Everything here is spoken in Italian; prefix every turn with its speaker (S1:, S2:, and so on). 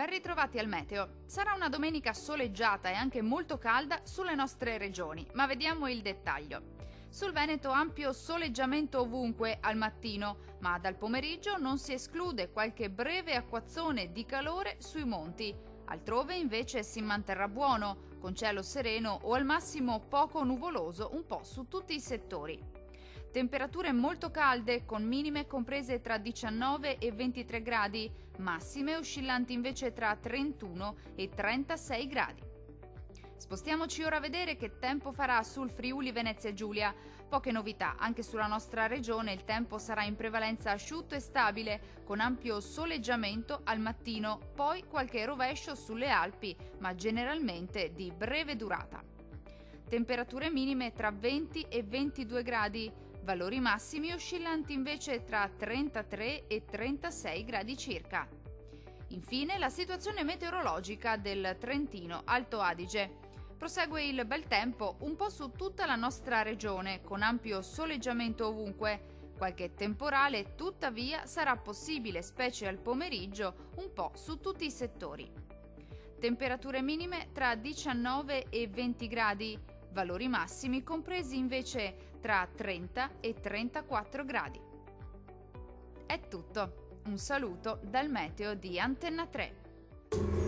S1: Ben ritrovati al meteo. Sarà una domenica soleggiata e anche molto calda sulle nostre regioni, ma vediamo il dettaglio. Sul Veneto ampio soleggiamento ovunque al mattino, ma dal pomeriggio non si esclude qualche breve acquazzone di calore sui monti. Altrove invece si manterrà buono, con cielo sereno o al massimo poco nuvoloso un po' su tutti i settori. Temperature molto calde con minime comprese tra 19 e 23 gradi, massime oscillanti invece tra 31 e 36 gradi. Spostiamoci ora a vedere che tempo farà sul Friuli Venezia Giulia. Poche novità, anche sulla nostra regione il tempo sarà in prevalenza asciutto e stabile, con ampio soleggiamento al mattino, poi qualche rovescio sulle Alpi, ma generalmente di breve durata. Temperature minime tra 20 e 22 gradi, valori massimi oscillanti invece tra 33 e 36 gradi circa. Infine la situazione meteorologica del Trentino Alto Adige. Prosegue il bel tempo un po' su tutta la nostra regione, con ampio soleggiamento ovunque. Qualche temporale tuttavia sarà possibile, specie al pomeriggio, un po' su tutti i settori. Temperature minime tra 19 e 20 gradi, valori massimi compresi invece tra 30 e 34 gradi. È tutto. Un saluto dal meteo di Antenna 3.